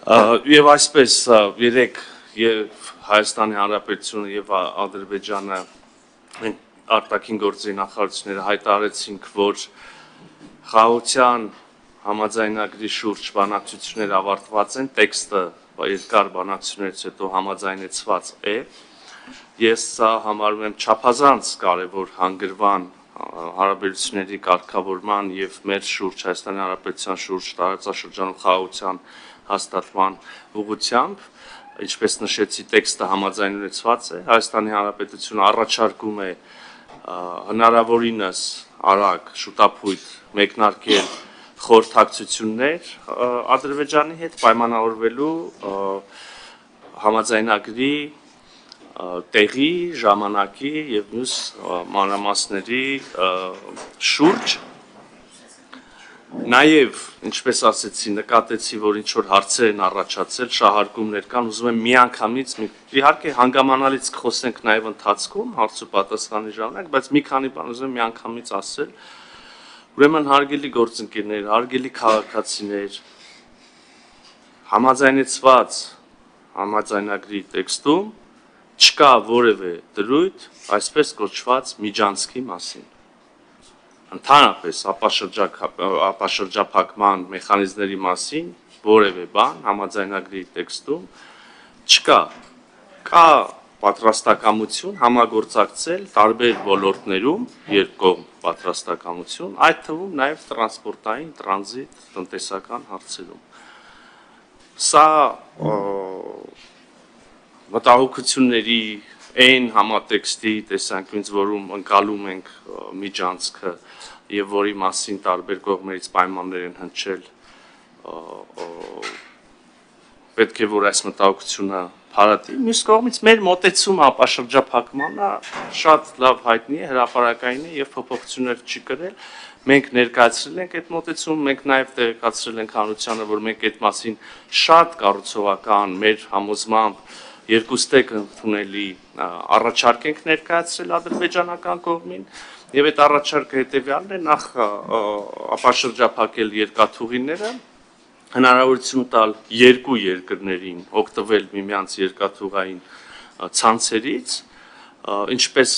Եվ այսպես երեք եւ Հայաստանի Հանրապետությունը եւ Ադրբեջանը արտաքին գործերի նախարարությունները հայտարարեցինք, որ խաղաղության համաձայնագրի շուրջ բանակցությունները ավարտված են, տեքստը երկար բանակցություններից հետո համաձայնեցված է։ Ես սա համարում եմ չափազանց կարևոր հանգրվան հարաբերությունների կարգավորման եւ մեր շուրջ Հայաստանի Հանրապետության շուրջ տարածաշրջանում խաղաղության հաստատման ուղղությամբ, ինչպես նշեցի, տեքստը համաձայնեցված է, Հայաստանի Հանրապետությունը առաջարկում է հնարավորինս արագ շուտափույթ մեկնարկել խորհրդակցություններ Ադրբեջանի հետ պայմանավորվելու համաձայնագրի տեղի, ժամանակի եւ մյուս մանրամասների շուրջ։ Նաեւ, ինչպես ասեցի, նկատեցի, որ ինչ որ հարցեր են առաջացել, շահարկումներ կան, ուզում եմ միանգամից, իհարկե հանգամանալից կխոսենք նաեւ ընթացքում, հարց ու պատասխանի ժամանակ, բայց մի քանի բան ուզում եմ միանգամից ասել։ Ուրեմն հարգելի գործընկերներ, հարգելի քաղաքացիներ, համաձայնեցված համաձայնագրի տեքստում չկա որևէ դրույթ այսպես կոչված միջանցքի մասին։ Ընդհանրապես ապաշրջափակման մեխանիզմների մասին որևէ բան համաձայնագրի տեքստում չկա։ Կա պատրաստակամություն համագործակցել տարբեր ոլորտներում, երկկողմ պատրաստակամություն, այդ թվում նաև տրանսպորտային, տրանզիտ, տնտեսական հարցերում։ Սա մտահոգությունների այն համատեքստի տեսանկյունից, որում ընկալում ենք միջանցքը եւ որի մասին տարբեր կողմերից պայմաններ են հնչել, պետք է որ այս մտահոգությունը փարատի։ Մյուս կողմից մեր մոտեցումը ապաշրջափակմանը շատ լավ հայտնի է, հրապարակային է եւ փոփոխություններ չի կրել։ Մենք ներկայացրել ենք այդ մոտեցումը, մենք նաեւ տեղեկացրել ենք հանրությանը, որ մենք այդ մասին շատ կառուցողական մեր համոզմամբ երկուստեք ընդունելի առաջարկ ենք ներկայացրել ադրբեջանական կողմին եւ այդ առաջարկը հետեւյալն է, նախ ապաշրջափակել երկաթուղիները, հնարավորություն տալ երկու երկրներին օգտվել միմյանց երկաթուղային ցանցերից, ինչպես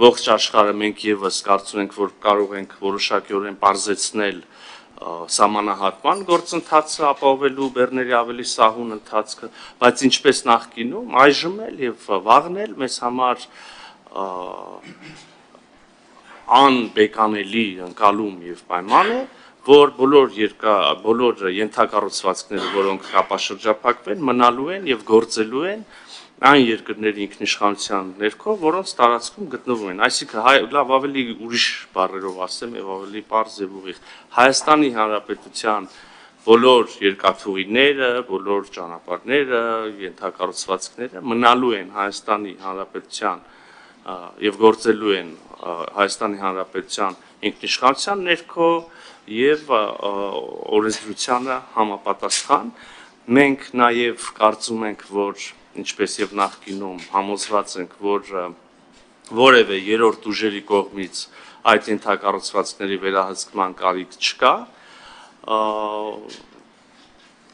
ողջ աշխարհը մենք եւս կարծում ենք, որ կարող ենք որոշակիորեն բարձրացնել սահմանահատման գործընթացը ապահովելու բեռների ավելի սահուն ընթացքը, բայց ինչպես նախկինում, այժմ էլ եւ վաղն էլ մեզ համար անբեկանելի ընկալում եւ պայման է, որ բոլոր ենթակառուցվածքները, որոնք ապաշրջափակվեն, մնալու են եւ գործելու են այն երկրների ինքնիշխանության ներքո, որոնց տարածքում գտնվում են։ Այսինքն լավ ավելի ուրիշ բառերով ասեմ եւ ավելի պարզ եւ ուղիղ, Հայաստանի Հանրապետության բոլոր երկաթուղիները, բոլոր ճանապարհները, ենթակառուցվածքները մնալու են Հայաստանի Հանրապետության եւ գործելու են Հայաստանի Հանրապետության ինքնիշխանության ներքո եւ օրենսդրությանը համապատասխան։ Մենք նաեւ կարծում ենք, որ ինչպես եւ նախկինում համոզված ենք, որ որևէ երրորդ ուժերի կողմից այդ ենթակառուցվածքների վերահսկման կարիք չկա։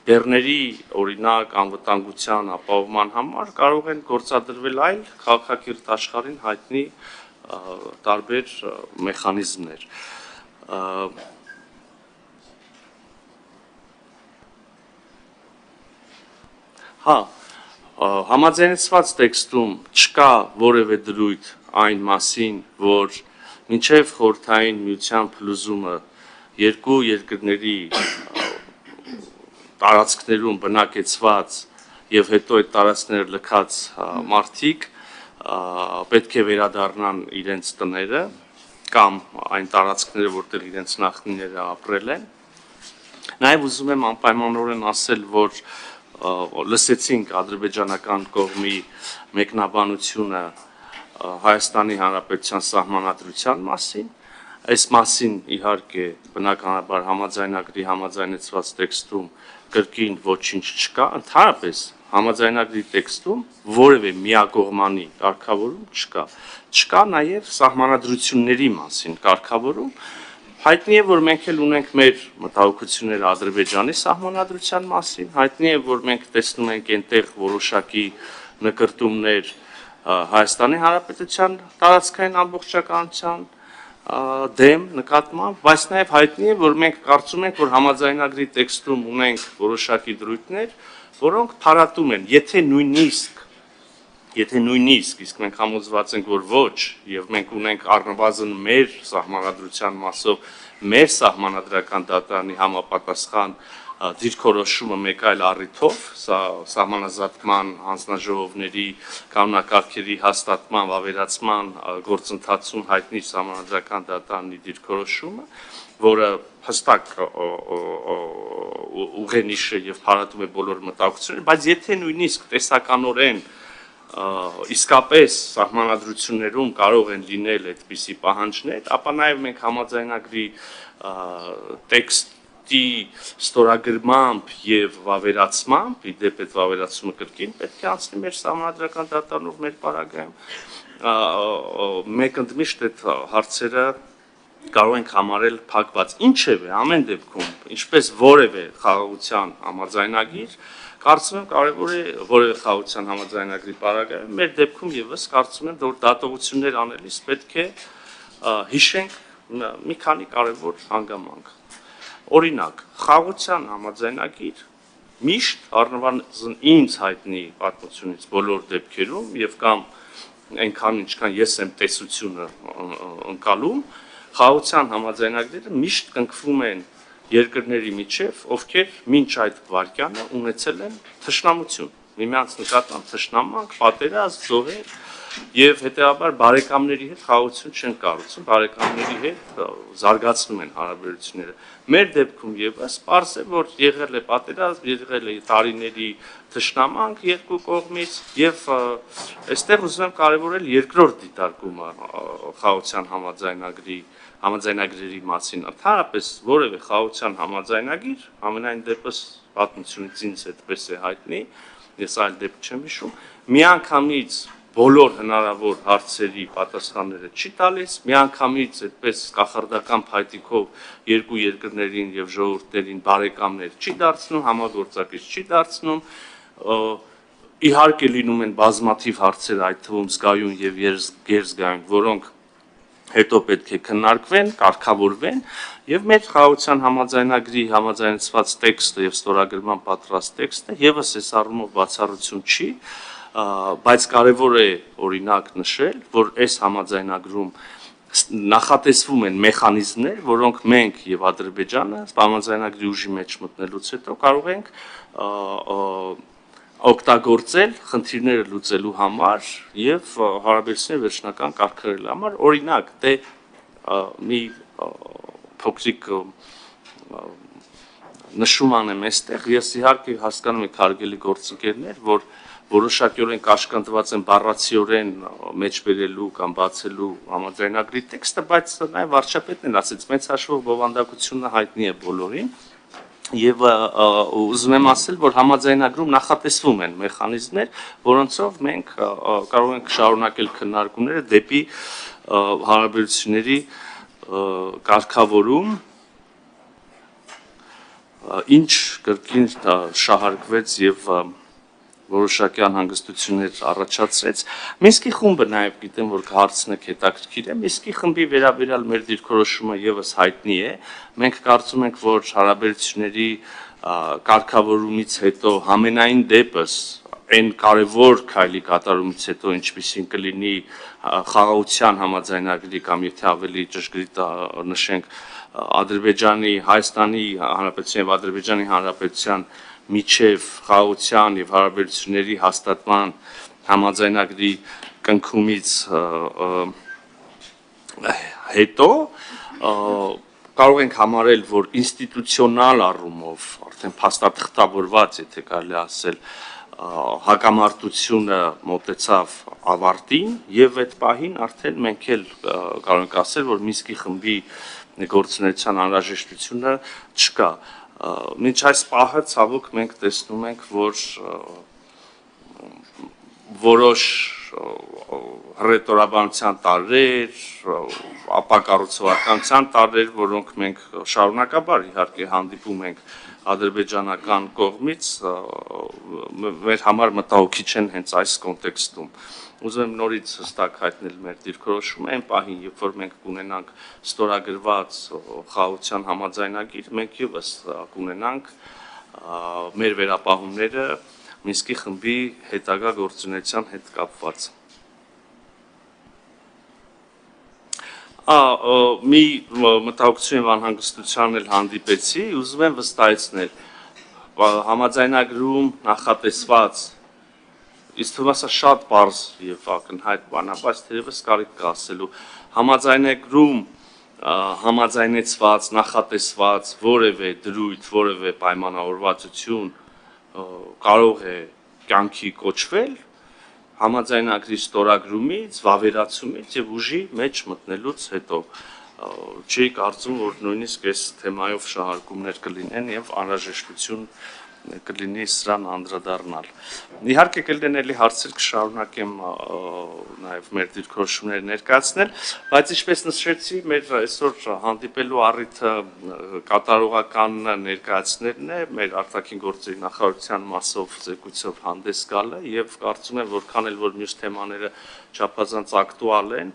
Բեռների օրինակ անվտանգության ապահովման համար կարող են գործադրվել այլ քաղաքակիրթ աշխարհին հայտնի տարբեր մեխանիզմներ։ Համաձայնեցված տեքստում չկա որևէ դրույթ այն մասին, որ մինչև խորհրդային միության փլուզումը երկու երկրների տարածքներում բնակեցված եւ հետո այդ տարածքները լքած մարդիկ պետք է վերադառնան իրենց տները կամ այն տարածքները, որտեղ իրենց նախնիները ապրել են։ Նաեւ ուզում եմ անպայմանորեն ասել, որ լսեցինք ադրբեջանական կողմի մեկնաբանությունը Հայաստանի Հանրապետության սահմանադրության մասին, այս մասին իհարկե բնականաբար համաձայնագրի համաձայնեցված տեքստում կրկին ոչինչ չկա, ընդհանրապես համաձայնագրի տեքստում որևէ միակողմանի կարգավորում չկա։ Չկա նաև սահմանադրությունների մասին կարգավորում, Հայտնի է, որ մենք էլ ունենք մեր մտահոգությունները Ադրբեջանի սահմանադրության մասին, հայտնի է, որ մենք տեսնում ենք այնտեղ որոշակի նկրտումներ Հայաստանի Հանրապետության տարածքային ամբողջականության դեմ նկատմամբ, բայց նաև հայտնի է, որ մենք կարծում ենք, որ համաձայնագրի տեքստում ունենք որոշակի դրույթներ, որոնք փարատում են, եթե նույնիսկ, իսկ մենք համոզված ենք, որ ոչ, եւ մենք ունենք առնվազն մեր սահմանադրության մասով, մեր սահմանադրական դատարանի համապատասխան դիրքորոշումը մեկ այլ առիթով, սա սահմանազատման հանձնաժողովների կանոնակարգերի հաստատման, վավերացման գործընթացում հայտնի սահմանադրական դատարանի դիրքորոշումը, որը հստակ ուղենիշ է եւ փարատում է բոլոր մտահոգությունները, բայց եթե նույնիսկ տեսականորեն իսկապես սահմանադրություններում կարող են լինել այդպիսի պահանջներ, ապա նաև մենք համաձայնագրի տեքստի ստորագրմամբ եւ վավերացմամբ, իդեպ այդ վավերացումը կրկին պետք է անցնի մեր սահմանադրական դատարանով մեր պարագայում, մենք ընդմիշտ այդ հարցերը կարող ենք համարել փակված, ինչևէ ամեն դեպքում, ինչպես որևէ խաղաղության համաձայնագիր, կարծում եմ կարևոր է որևէ խաղաղության համաձայնագրի պարագայում, մեր դեպքում եւս կարծում եմ, որ դատողություններ անելիս պետք է հիշենք մի քանի կարևոր հանգամանք։ Օրինակ, խաղաղության համաձայնագիր միշտ առնվազն ինձ հայտնի պատմությունից բոլոր դեպքերում եւ կամ այնքան ինչքան ես եմ տեսությունը ընկալում, խաղաղության համաձայնագրերը միշտ կնքվում են երկրների միջև, ովքեր մինչ այդ վարկյանը ունեցել են թշնամություն, միմյանց նկատմամբ թշնամանք, պատերազմ, զոհեր եւ հետեւաբար բարեկամների հետ խաղաղություն չեն կառուցում, բարեկամների հետ զարգացնում են հարաբերությունները։ Մեր դեպքում եւս պարզ է, որ եղել է պատերազմ, եղել է տարիների թշնամանք երկու կողմից եւ այստեղ ուզում եմ կարևորել երկրորդ դիտարկումը խաղաղության համաձայնագրերի մասին, ընդհանրապես որևէ խաղաղության համաձայնագիր, ամենայն դեպս պատմությունից ինձ այդպես է հայտնի, ես այլ դեպք չեմ հիշում, միանգամից բոլոր հնարավոր հարցերի պատասխանները չի տալիս, միանգամից այդպես կախարդական փայտիկով երկու երկրներին եւ ժողովուրդներին բարեկամներ չի դարձնում, համագործակից չի դարձնում, իհարկե լինում են բազմաթիվ հարցեր, այդ թվում զգայուն եւ գերզգայուն, որոնք հետո պետք է քննարկվեն, կարգավորվեն եւ մեր խաղաղության համաձայնագրի համաձայնեցված տեքստը եւ ստորագրման պատրաստ տեքստը եւս այս առումով բացառություն չի, բայց կարևոր է օրինակ նշել, որ այս համաձայնագրում նախատեսվում են մեխանիզմներ, որոնք մենք եւ Ադրբեջանը համաձայնագրի ուժի մեջ մտնելուց հետո կարող ենք օգտագործել խնդիրները լուծելու համար եւ հարաբերությունների վերջնական կարգավորելու համար, օրինակ, մի փոքրիկ նշում անեմ այստեղ, ես իհարկե հասկանում եմ հարգելի գործընկերներ, որ որոշակիորեն կաշկանդված են բառացիորեն մեջբերելու կամ բացելու համաձայնագրի տեքստը, բայց նաեւ վարչապետն էլ ասեց, մեծ հաշվով բովանդակությունը հայտնի է բոլորին։ Եվ ուզում եմ ասել, որ համաձայնագրում նախատեսվում են մեխանիզմներ, որոնցով մենք կարող ենք շարունակել քննարկումները դեպի հարաբերությունների կարգավորում, ինչ կրկին շահարկվեց եւ որոշակի անհանգստություններ առաջացրեց։ Մինսկի խումբը նաև գիտեմ, որ հարցնեք հետաքրքիր է, Մինսկի խմբի վերաբերյալ մեր դիրքորոշումը եւս հայտնի է։ Մենք կարծում ենք, որ հարաբերությունների կարգավորումից հետո համենայն դեպս այն կարևոր քայլի կատարումից հետո ինչպիսին կլինի խաղաղության համաձայնագրի կամ եթե ավելի ճշգրիտ նշենք Ադրբեջանի, Հայաստանի Հանրապետության եւ Ադրբեջանի Հանրապետության միջև խաղաղության եւ հարաբերությունների հաստատման համաձայնագրի կնքումից հետո կարող ենք համարել, որ ինստիտուցիոնալ առումով արդեն փաստաթղթավորված, եթե կարելի ասել, հակամարտությունը մոտեցավ ավարտին եւ այդ պահին արդեն մենք էլ կարող ենք ասել, որ Մինսկի խմբի գործունեության անհրաժեշտությունը չկա։ Մինչ այս պահը ցավոք մենք տեսնում ենք, որ որոշ հռետորաբանության տարրեր, ապակառուցողականության տարրեր, որոնք մենք շարունակաբար իհարկե հանդիպում ենք ադրբեջանական կողմից, մեր համար մտահոգիչ չեն հենց այս կոնտեքստում։ Ուզում եմ նորից հստակ հայտնել մեր դիրքորոշումը այն պահին, երբ որ մենք կունենանք ստորագրված խաղաղության համաձայնագիր, մենք ևս կունենանք մեր վերապահումները Մինսկի խմբի հետագա գործունեության հետ կապված։ Մի մտահոգություն եւ անհանգստության էլ հանդիպեցի, ուզում եմ վստահեցնել համաձայնագրում նախատեսված իսկ թվում է շատ պարզ եւ ակնհայտ բան, բայց թերևս կարիք կա ասելու համաձայնագրում համաձայնեցված, նախատեսված որևէ դրույթ, որևէ պայմանավորվածություն կարող է կյանքի կոչվել համաձայնագրի ստորագրումից, վավերացումից եւ ուժի մեջ մտնելուց հետո չի կարծում, որ նույնիսկ այս թեմայով շահարկումներ կլինեն եւ անհրաժեշտություն կլինի սրան անդրադառնալ։ Իհարկե կլինեն հարցեր կշարունակեմ նաև մեր դիրքորոշումները ներկայացնել, բայց ինչպես նշեցի, մեր այսօր հանդիպելու առիթը կատարողականն ներկայացնելն է, մեր արտաքին գործերի նախարարության մասով զեկույցով հանդես գալը եւ կարծում եմ, որքան էլ որ մյուս թեմաները չափազանց ակտուալ են,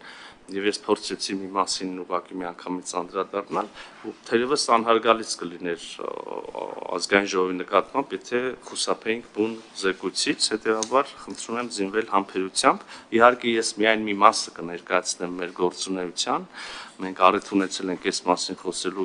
եւ ես փորձեցի մի մասին ուղղակի միանգամից անդրադառնալ, թերևս անհարգալից կլիներ ազգային ժողովի նկատմամբ, եթե խուսափեինք բուն զեկույցից, հետեւաբար խնդրում եմ զինվել համբերությամբ։ Իհարկե ես միայն մի մասը կներկայացնեմ մեր գործունեության, մենք առիթ ունեցել ենք այս մասին խոսելու